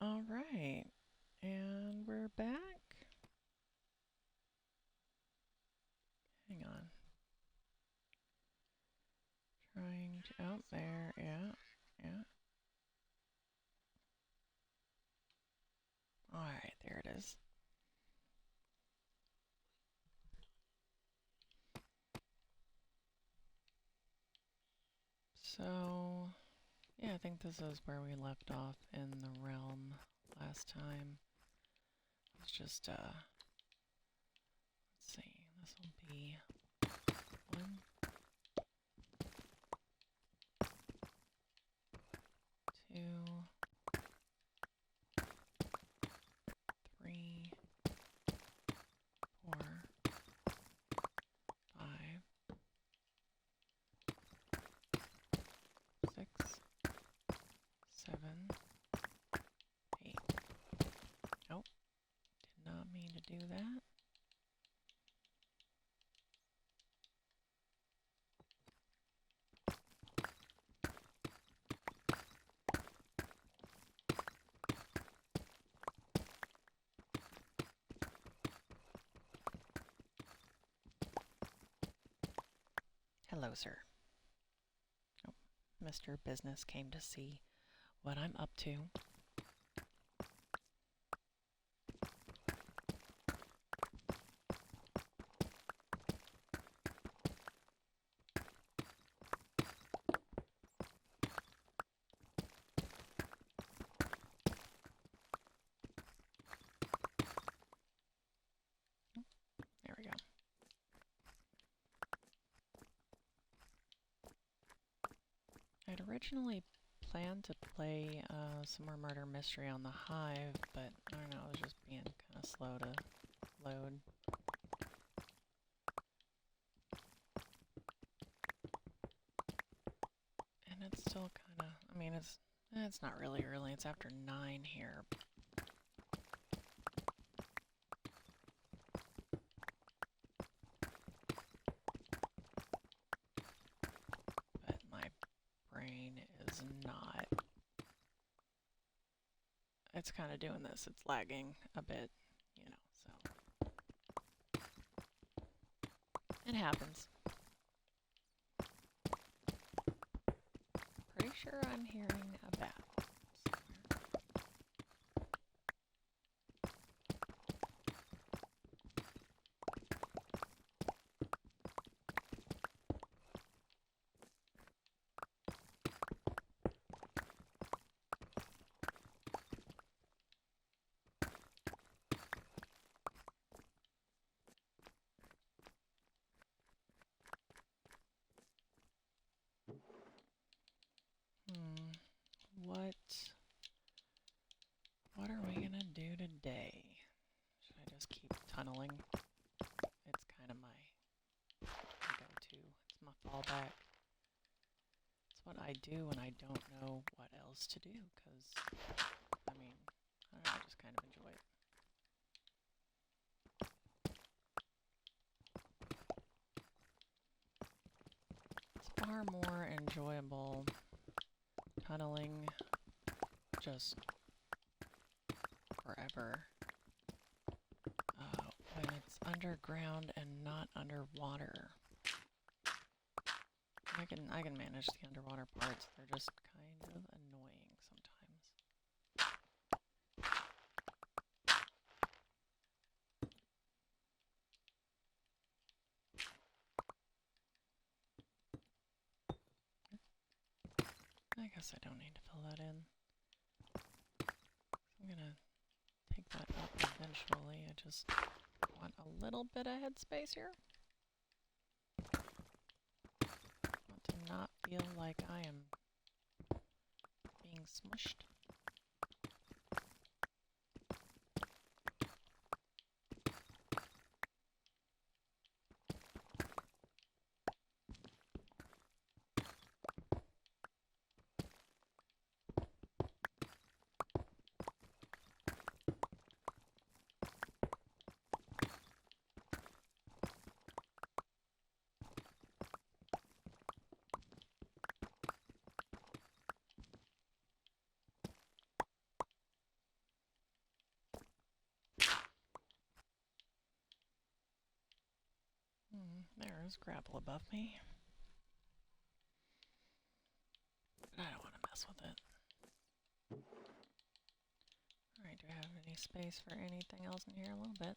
All right, and we're back. Hang on. Trying to, oh, there, yeah, yeah. All right, there it is. So, yeah, I think this is where we left off in the realm last time. It's just, let's see, this will be 1, 2, 3, 4, 5, 6, 7, 8. Nope, did not mean to do that. Hello, sir. Oh, Mr. Business came to see what I'm up to. There we go. I'd originally planned to play some more Murder Mystery on the Hive, but I don't know, it was just being kind of slow to load. And it's still kind of, I mean, it's not really early, it's after 9 here. But my brain is not, it's kind of doing this, it's lagging a bit, you know, so it happens. Pretty sure I'm hearing a bat somewhere. What are we gonna do today? Should I just keep tunneling? It's kind of my go-to. It's my fallback. It's what I do when I don't know what else to do, because, I mean, I don't know, I just kind of enjoy it. It's far more enjoyable tunneling just forever when it's underground and not underwater. I can manage the underwater parts. They're just kind of annoying sometimes. I guess I don't need to fill that in. I'm gonna take that up eventually. I just want a little bit of headspace here. Want to not feel like I am being smushed. There's gravel above me. But I don't want to mess with it. Alright, do I have any space for anything else in here? A little bit.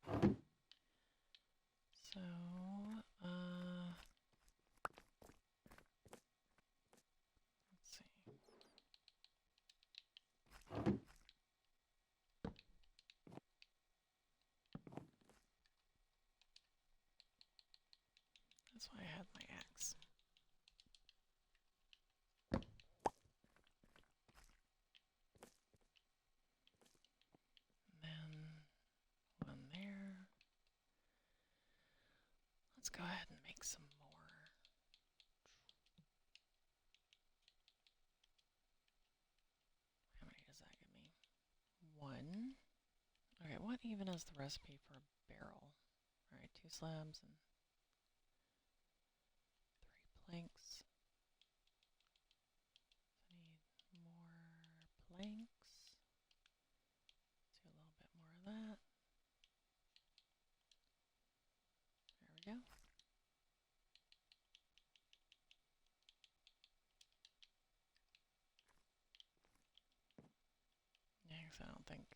Alright. So, let's see. That's why I had my axe. And then one there. Let's go ahead and make some more. How many does that give me? One. Okay, what even is the recipe for a barrel? Alright, 2 slabs and 3 planks. I need more planks. Let's do a little bit more of that. There we go. Yeah, 'cause I don't think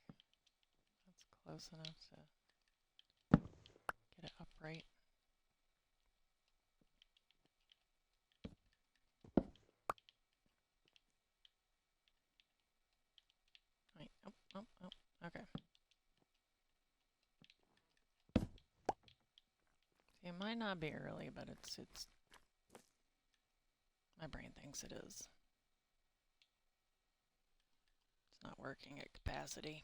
that's close enough to get it upright. Wait, oh, okay. See, it might not be early, but it's my brain thinks it is. It's not working at capacity.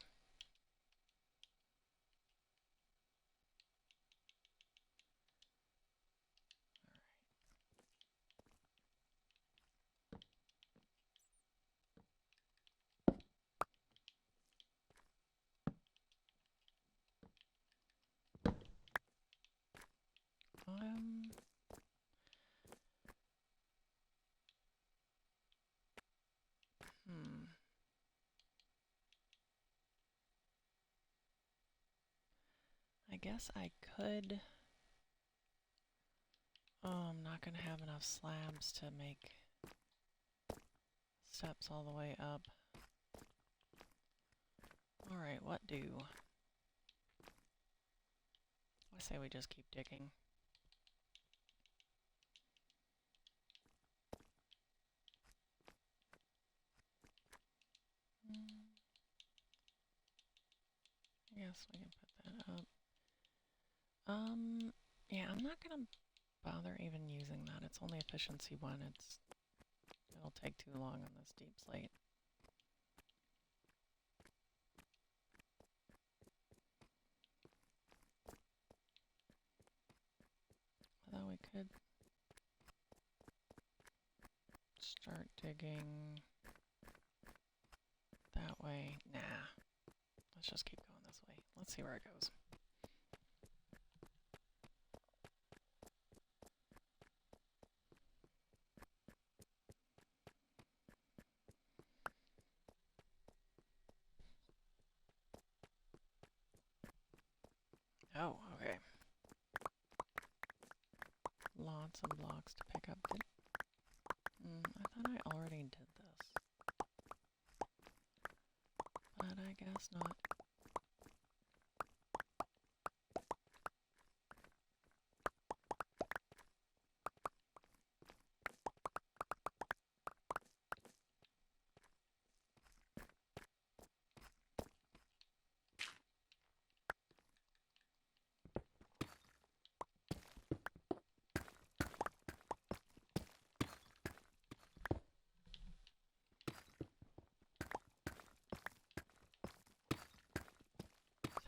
I guess I could. Oh, I'm not gonna have enough slabs to make steps all the way up. Alright, what do? I say we just keep digging. I guess we can put that up. Yeah, I'm not gonna bother even using that. It's only efficiency 1. It'll take too long on this deep slate. Although we could start digging that way. Nah. Let's just keep going this way. Let's see where it goes. Oh, okay. Lots of blocks to pick up. I thought I already did this. But I guess not.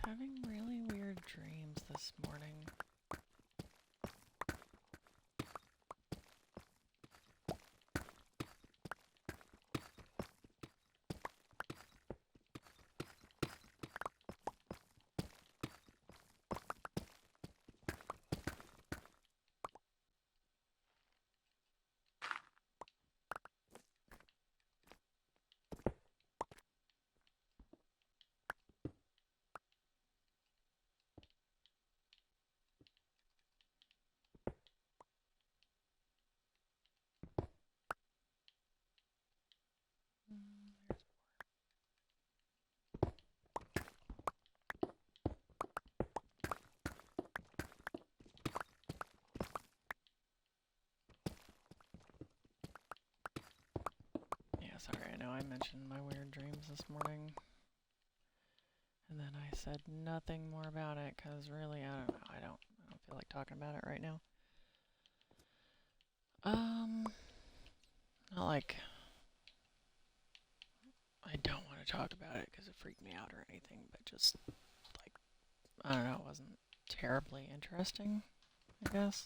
Having really weird dreams this morning. Yeah, sorry, I know I mentioned my weird dreams this morning. And then I said nothing more about it, because really, I don't know, I don't feel like talking about it right now. Not like I don't want to talk about it because it freaked me out or anything, but just like, I don't know, it wasn't terribly interesting, I guess.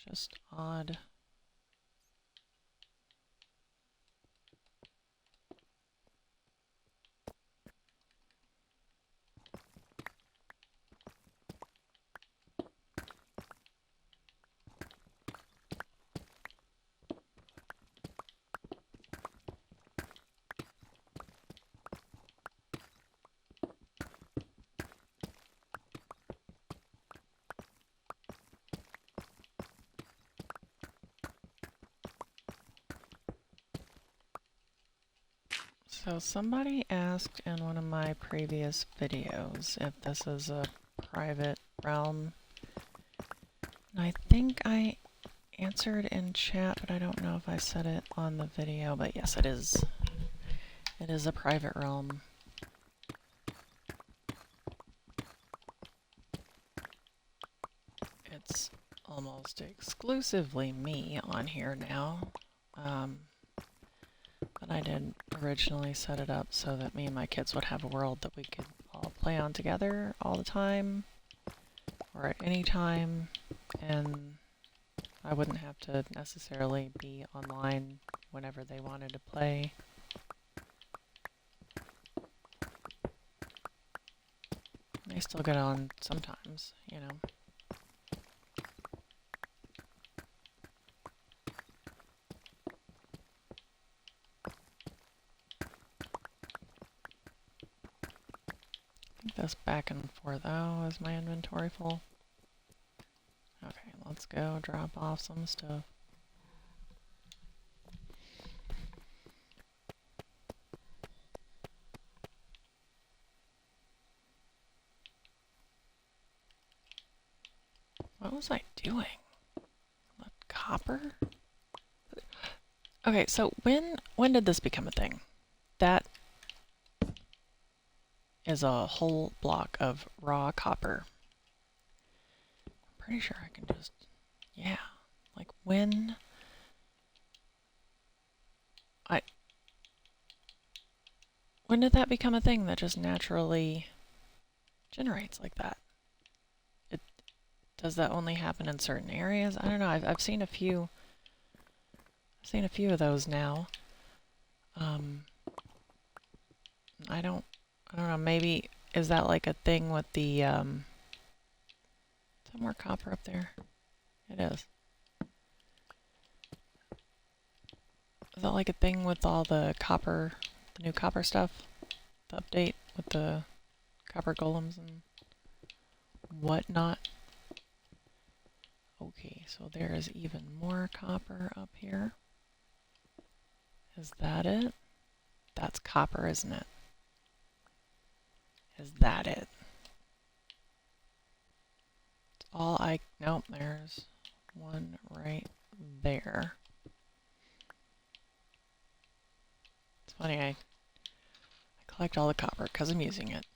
Just odd. So somebody asked in one of my previous videos if this is a private realm. And I think I answered in chat, but I don't know if I said it on the video, but yes, it is. It is a private realm. It's almost exclusively me on here now. But I did originally set it up so that me and my kids would have a world that we could all play on together all the time, or at any time, and I wouldn't have to necessarily be online whenever they wanted to play. They still get on sometimes, you know. I think this back and forth. Oh, is my inventory full? Okay, let's go drop off some stuff. What was I doing? Left copper? Okay, so when did this become a thing? That is a whole block of raw copper. I'm pretty sure I can just, yeah, like when did that become a thing that just naturally generates like that? Does that only happen in certain areas? I don't know. I've seen a few. I've seen a few of those now. I don't know. Maybe is that like a thing with the is there more copper up there? It is. Is that like a thing with all the copper, the new copper stuff? The update with the copper golems and whatnot? Okay, so there is even more copper up here. Is that it? That's copper, isn't it? Is that it? It's all nope, there's one right there. It's funny, I collect all the copper because I'm using it.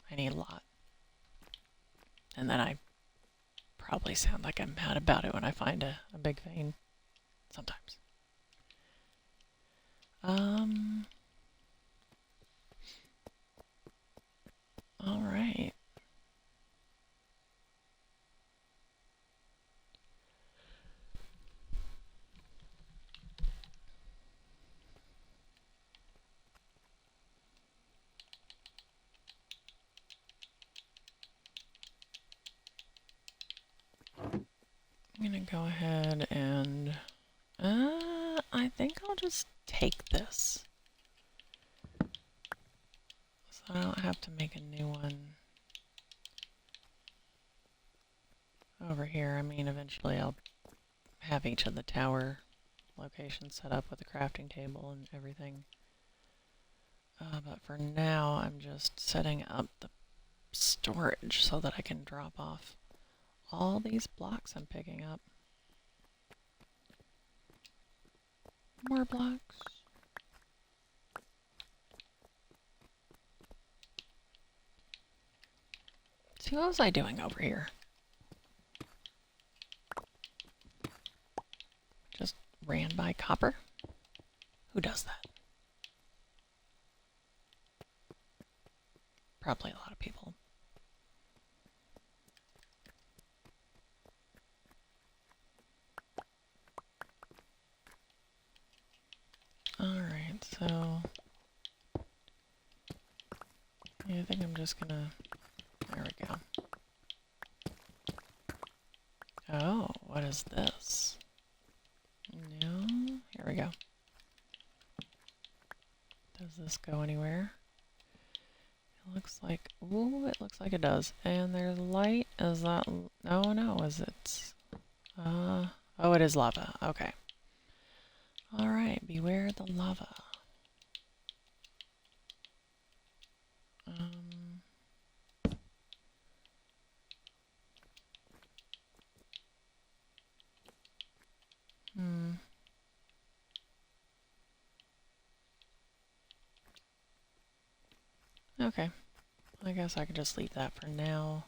I need a lot. And then I probably sound like I'm mad about it when I find a big vein. Sometimes. Alright. I'm gonna go ahead and I think I'll just take this. So I don't have to make a new one over here. I mean, eventually I'll have each of the tower locations set up with a crafting table and everything. But for now, I'm just setting up the storage so that I can drop off all these blocks I'm picking up. More blocks. See, what was I doing over here? Just ran by copper? Who does that? Probably a lot of people. Alright, so... yeah, I think I'm just gonna... there we go. Oh, what is this? No? Here we go. Does this go anywhere? It looks like... ooh, it looks like it does. And there's light. Is that... no, is it... oh, it is lava. Okay. Alright, beware the lava. Hmm. Okay. I guess I could just leave that for now.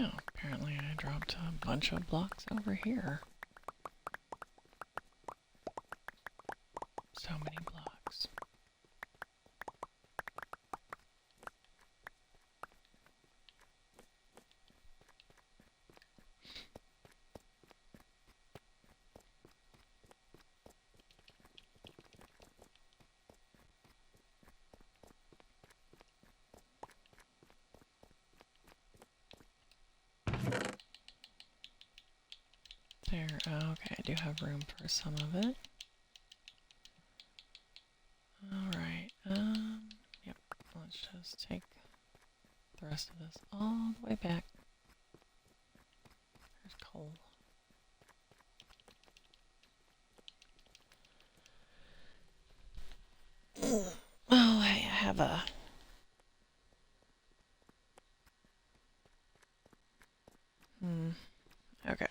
Oh, apparently I dropped a bunch of blocks over here. So many blocks. There, okay, I do have room for some of it. Alright, yep, let's just take the rest of this all the way back. There's coal. Oh, I have a... okay.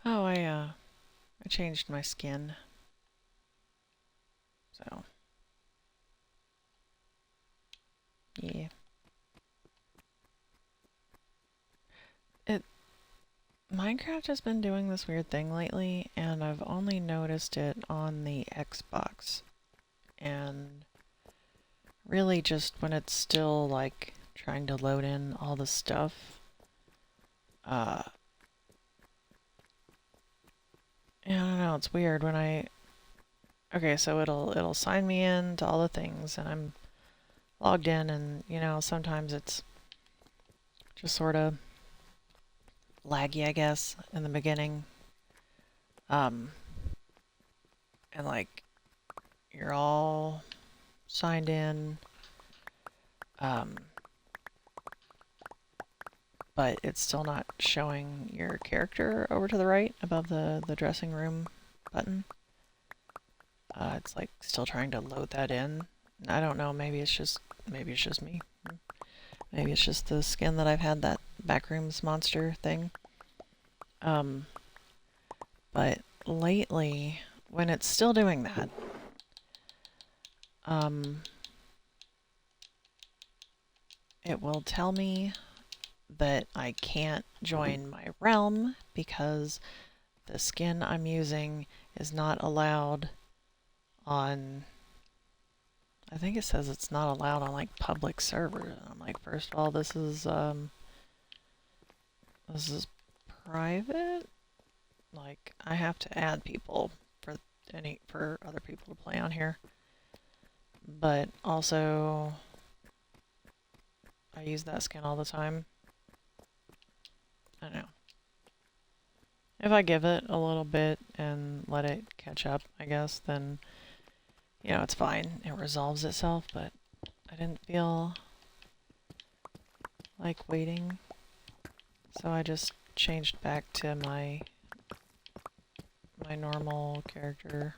Oh, I changed my skin. So, yeah. Minecraft has been doing this weird thing lately, and I've only noticed it on the Xbox. And really just when it's still, like, trying to load in all the stuff. Yeah, I don't know, it's weird when I... Okay, so it'll sign me in to all the things, and I'm logged in, and, you know, sometimes it's just sort of laggy, I guess, in the beginning. And, like, you're all signed in, but it's still not showing your character over to the right above the dressing room button. It's like still trying to load that in. I don't know, maybe it's just me. Maybe it's just the skin that I've had, that Backrooms monster thing. But lately, when it's still doing that, it will tell me that I can't join my realm because the skin I'm using is not allowed on... I think it says it's not allowed on, like, public servers. I'm like, first of all, this is private. Like, I have to add people for other people to play on here. But also, I use that skin all the time. I don't know. If I give it a little bit and let it catch up, I guess, then, you know, it's fine. It resolves itself, but I didn't feel like waiting. So I just changed back to my normal character.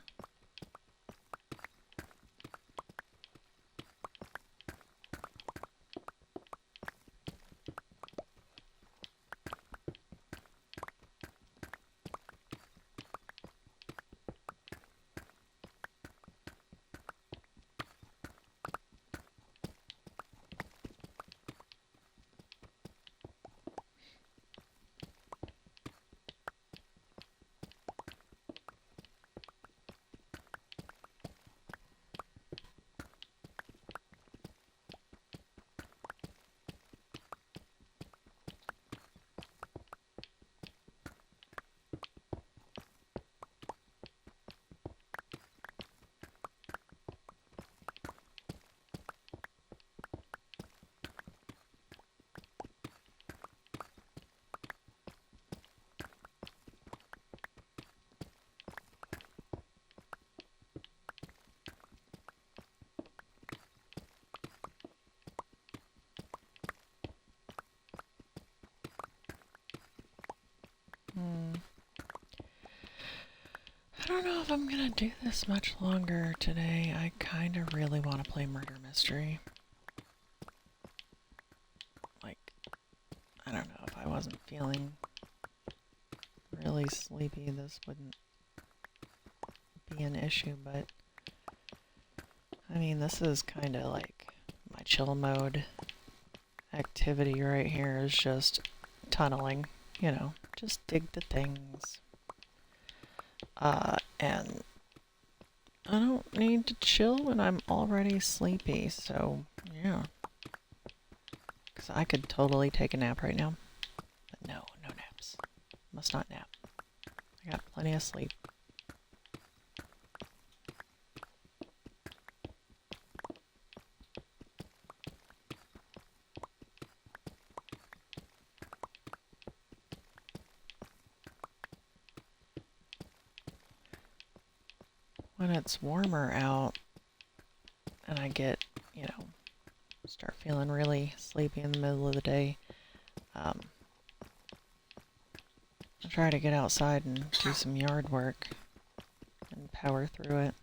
I don't know if I'm gonna do this much longer today. I kind of really want to play Murder Mystery. Like, I don't know, if I wasn't feeling really sleepy, this wouldn't be an issue, but I mean, this is kind of like my chill mode activity right here is just tunneling, you know, just dig the things. And I don't need to chill when I'm already sleepy, so yeah. Because I could totally take a nap right now. But no naps. Must not nap. I got plenty of sleep. When it's warmer out and I get, you know, start feeling really sleepy in the middle of the day, I try to get outside and do some yard work and power through it.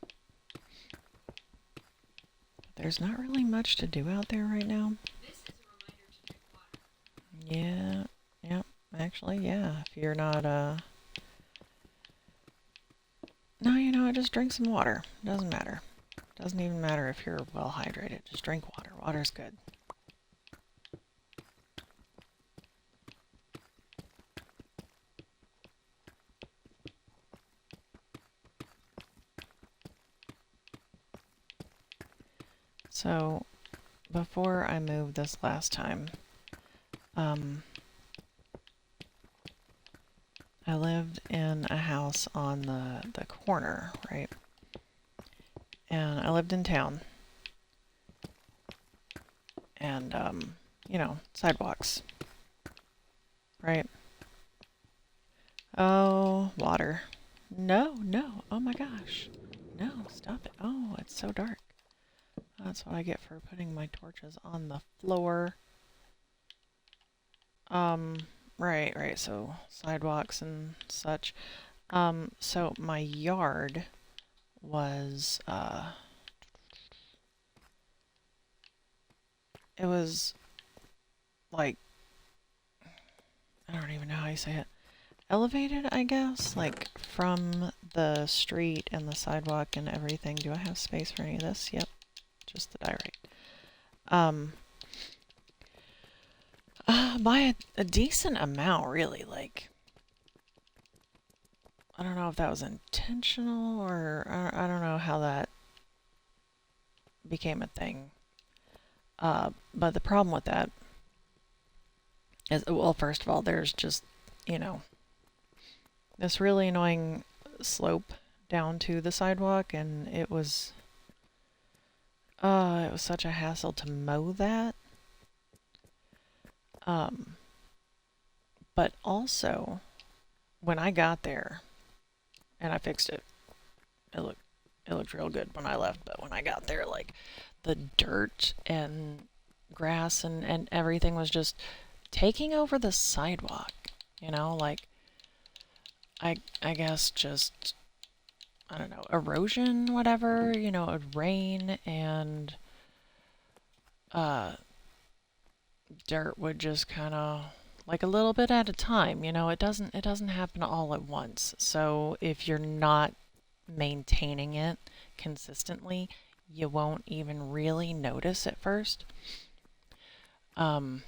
But there's not really much to do out there right now. This is a reminder to drink water. Yeah, actually, yeah. If you're not, no, you know what, just drink some water. Doesn't matter. Doesn't even matter if you're well hydrated. Just drink water. Water's good. So, before I moved this last time, I lived in a house on the corner, right? And I lived in town. And, you know, sidewalks, right? Oh, water. No, no. Oh my gosh. No, stop it. Oh, it's so dark. That's what I get for putting my torches on the floor. Right. So sidewalks and such. So my yard was, it was like, I don't even know how you say it. Elevated, I guess, like from the street and the sidewalk and everything. Do I have space for any of this? Yep, just the diorite. By a decent amount, really. Like, I don't know if that was intentional or I don't know how that became a thing. But the problem with that is, well, first of all, there's just, you know, this really annoying slope down to the sidewalk, and it was such a hassle to mow that. But also, when I got there, and I fixed it, it looked real good when I left. But when I got there, like the dirt and grass and everything was just taking over the sidewalk. You know, like I guess just, I don't know, erosion, whatever. You know, it would rain and dirt would just kind of, like, a little bit at a time. You know, it doesn't happen all at once. So if you're not maintaining it consistently, you won't even really notice at first. And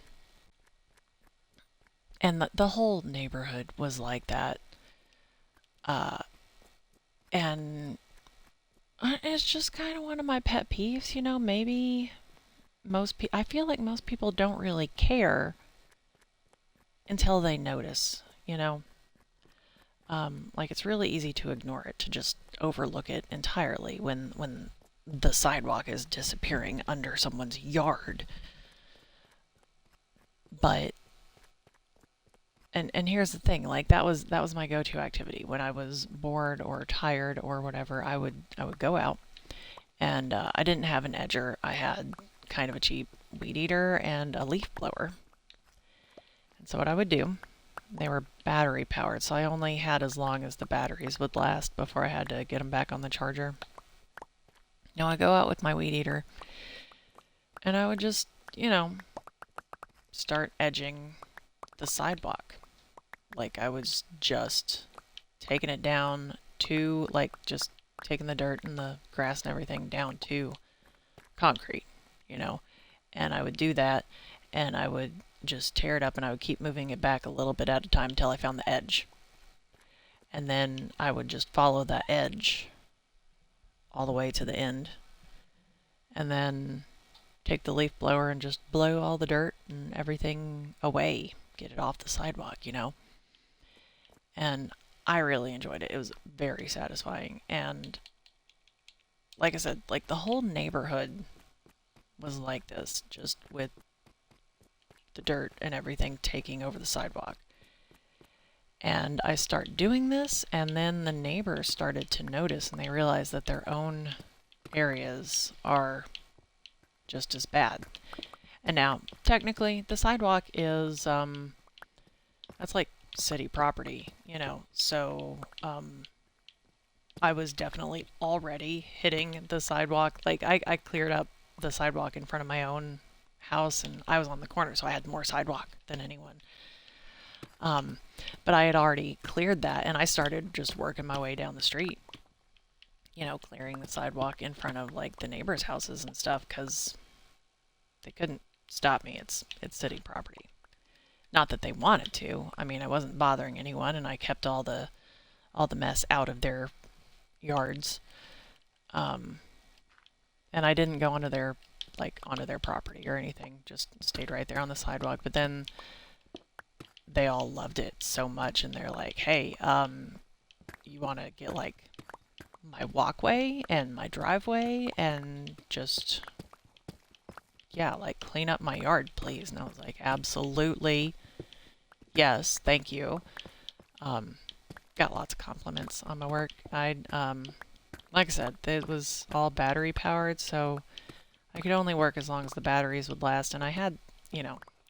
the whole neighborhood was like that. And it's just kind of one of my pet peeves, you know. Maybe I feel like most people don't really care until they notice, you know. Like, it's really easy to ignore it, to just overlook it entirely when the sidewalk is disappearing under someone's yard. But and here's the thing, like, that was my go-to activity when I was bored or tired or whatever. I would go out, and I didn't have an edger. I had kind of a cheap weed eater and a leaf blower. And so what I would do, they were battery powered, so I only had as long as the batteries would last before I had to get them back on the charger. Now I go out with my weed eater, and I would just, you know, start edging the sidewalk. Like, I was just taking it down to, like, just taking the dirt and the grass and everything down to concrete, you know. And I would do that, and I would just tear it up, and I would keep moving it back a little bit at a time until I found the edge. And then I would just follow that edge all the way to the end, and then take the leaf blower and just blow all the dirt and everything away, get it off the sidewalk, you know. And I really enjoyed it. It was very satisfying. And like I said, like, the whole neighborhood was like this, just with the dirt and everything taking over the sidewalk. And I start doing this, and then the neighbors started to notice, and they realized that their own areas are just as bad. And now, technically, the sidewalk is, that's like city property, you know, so, I was definitely already hitting the sidewalk. Like, I cleared up the sidewalk in front of my own house, and I was on the corner, so I had more sidewalk than anyone. But I had already cleared that, and I started just working my way down the street, you know, clearing the sidewalk in front of, like, the neighbors' houses and stuff, because they couldn't stop me. It's city property. Not that they wanted to. I mean, I wasn't bothering anyone, and I kept all the mess out of their yards. And I didn't go onto their like onto their property or anything. Just stayed right there on the sidewalk. But then they all loved it so much, and they're like, "Hey, you want to get like my walkway and my driveway and just, yeah, like clean up my yard, please?" And I was like, "Absolutely, yes, thank you." Got lots of compliments on my work. Like I said, it was all battery powered, so I could only work as long as the batteries would last, and I had,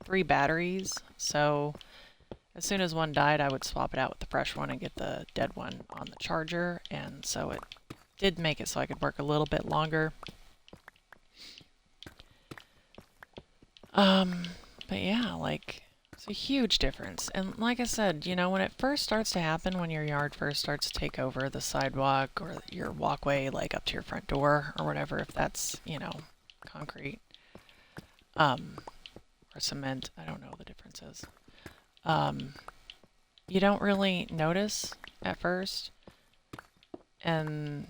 3 batteries, so as soon as one died, I would swap it out with the fresh one and get the dead one on the charger, and so it did make it so I could work a little bit longer. But yeah, like, it's a huge difference. And like I said, when it first starts to happen, when your yard first starts to take over the sidewalk or your walkway, like up to your front door or whatever, if that's, concrete, or cement, I don't know the differences. You don't really notice at first, and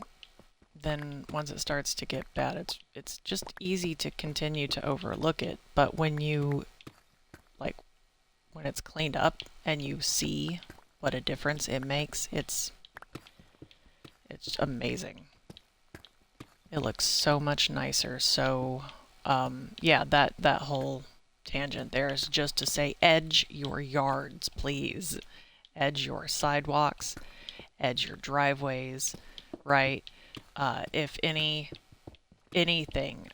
then once it starts to get bad, it's just easy to continue to overlook it. But when it's cleaned up and you see what a difference it makes, it's amazing. It looks so much nicer. So yeah, that whole tangent there is just to say, edge your yards, please. Edge your sidewalks, edge your driveways, right? If anything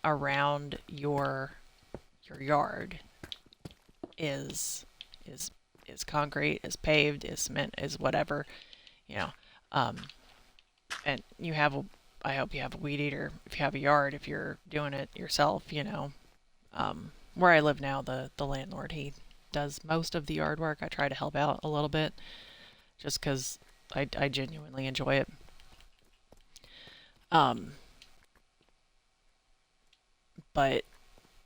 around your yard is concrete, is paved, is cement, is whatever, and you have I hope you have a weed eater if you have a yard, if you're doing it yourself, where I live now, the landlord, he does most of the yard work. I try to help out a little bit just because I genuinely enjoy it. But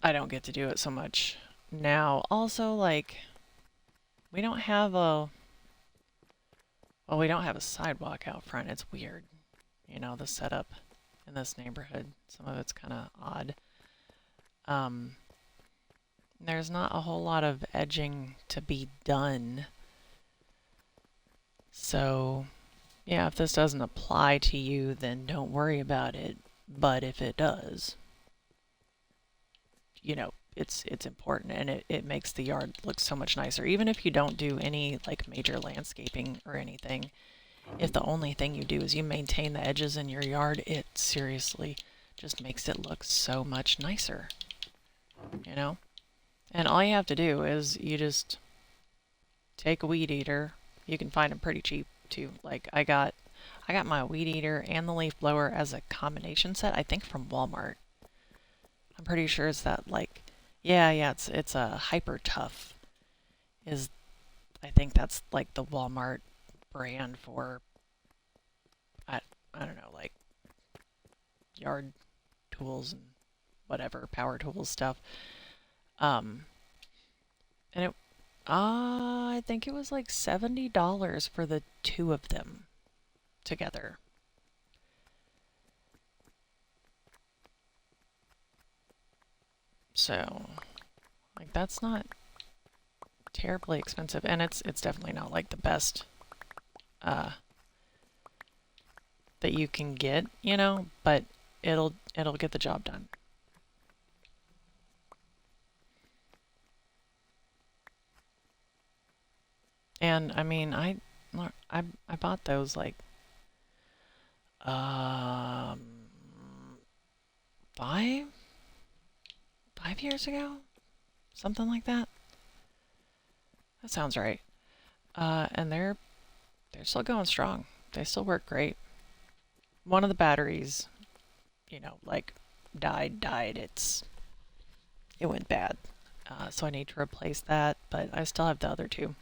I don't get to do it so much now. Also, like, we don't have a sidewalk out front. It's weird, the setup in this neighborhood. Some of it's kind of odd. There's not a whole lot of edging to be done. So, yeah, if this doesn't apply to you, then don't worry about it. But if it does, it's important, and it makes the yard look so much nicer. Even if you don't do any like major landscaping or anything, if the only thing you do is you maintain the edges in your yard, it seriously just makes it look so much nicer. And all you have to do is you just take a weed eater. You can find them pretty cheap too. Like I got my weed eater and the leaf blower as a combination set, I think from Walmart. I'm pretty sure it's that, like, yeah, it's a Hyper Tough. I think that's like the Walmart brand for I don't know, like yard tools and whatever, power tools stuff. And I think it was like $70 for the 2 of them together. So, like, that's not terribly expensive, and it's definitely not like the best that you can get, but it'll get the job done. And I mean, I bought those like 5 years ago, something like that. That sounds right. And they're still going strong. They still work great. One of the batteries, like died. It went bad. So I need to replace that, but I still have the other 2.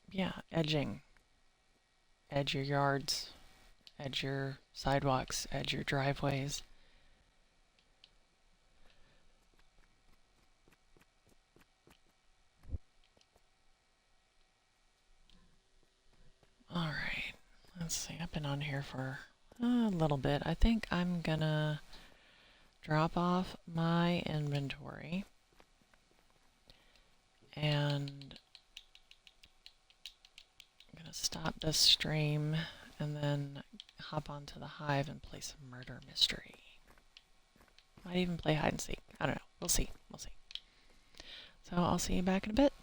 Yeah, edging. Edge your yards, edge your sidewalks, edge your driveways. Alright, let's see, I've been on here for a little bit. I think I'm gonna drop off my inventory and I'm gonna stop this stream and then hop onto the Hive and play some murder mystery. Might even play hide and seek. I don't know. We'll see. We'll see. So I'll see you back in a bit.